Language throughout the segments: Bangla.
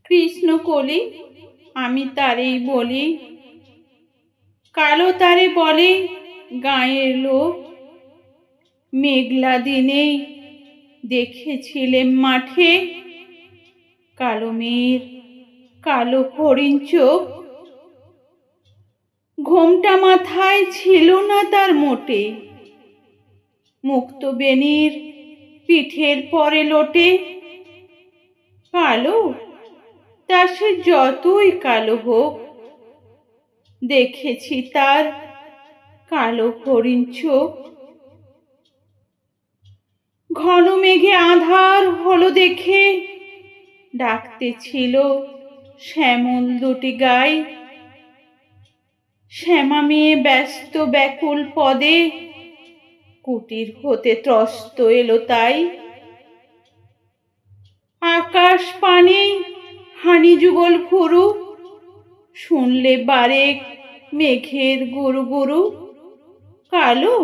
কৃষ্ণ কলি আমি তারেই বলি, কালো তারে বলে গাঁয়ের লোক। মেঘলা দিনে দেখেছিলেম মাঠে, কালো মেয়ের কালো হরিণ চোখ। ঘোমটা মাথায় ছিল না তার মোটে, মুক্ত বেনির পিঠের পরে লোটে। কালো তা সে যতই কালো হোক, দেখেছি তার কালো হরিণ চোখ। ঘন মেঘে আঁধার হলো দেখে, ডাকতেছিল শ্যামল দুটি গাই। শ্যামা মেয়ে ব্যস্ত ব্যাকুল পদে, কুটির হতে ত্রস্ত এলো তাই। আকাশ পানে হানি যুগল ফুরু, শুনলে বারেক মেঘের গুরু গুরু। কালো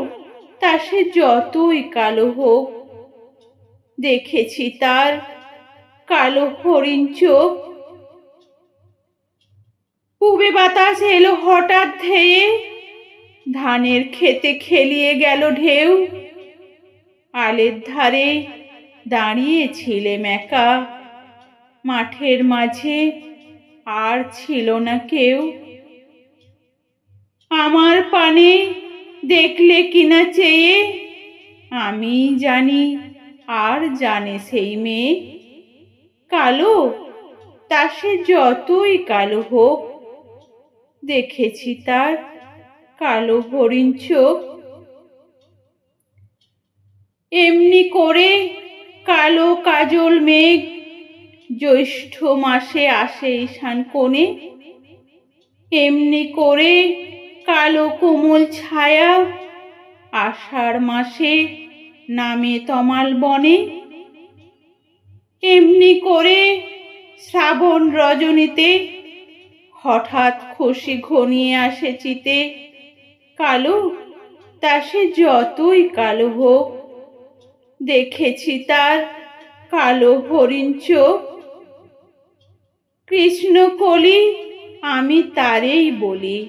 তা সে যতই কালো হোক, দেখেছি তার কালো হরিণ চোখ। পূবে বাতাস এলো হঠাৎ ধেয়ে, ধানের খেতে খেলিয়ে গেল ঢেউ। আলের ধারে দাঁড়িয়েছিলেম একা, মাঠের মাঝে আর ছিল না কেউ। আমার পানে দেখলে কিনা চেয়ে, আমি জানি আর জানে সেই মেয়ে। কালো তা সে যতই কালো হোক, দেখেছি তার কালো হরিণ চোখ। এমনি করে কালো কাজল মেঘ জ্যৈষ্ঠ মাসে আসে ঈশান কোণে। এমনি করে কালো কোমল ছায়া আষাঢ় মাসে নামে তমাল বনে। এমনি করে শ্রাবণ রজনীতে হঠাৎ খসি ঘনিয়ে আসে চিতে। কালো তা সে যতই কালো হোক, দেখেছি তার কালো হরিণ চোখ। কৃষ্ণ কলি আমি তারেই বলি,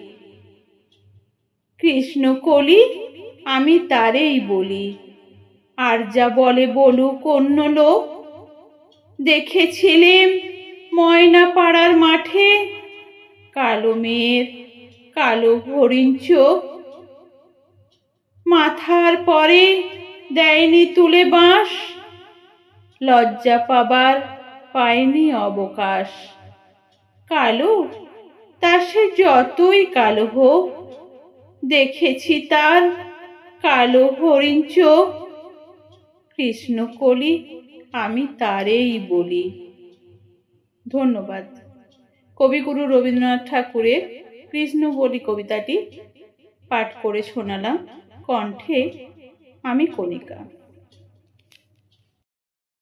কৃষ্ণ কলি আমি তারেই বলি। আর যা বলে বলুক অন্য লোক, দেখেছিলেম ময়না পাড়ার মাঠে, কালো মেয়ের কালো হরিণ চোখ। মাথার পরে দেয়নি তুলে বাঁশ, লজ্জা পাবার পায়নি অবকাশ। কালো তা সে যতই কালো হোক, দেখেছি তার কালো হরিণ চোখ। কৃষ্ণ কলি আমি তারেই বলি। ধন্যবাদ। কবিগুরু রবীন্দ্রনাথ ঠাকুরের কৃষ্ণ বলি কবিতাটি পাঠ করে শোনালাম, কণ্ঠে আমি কণিকা।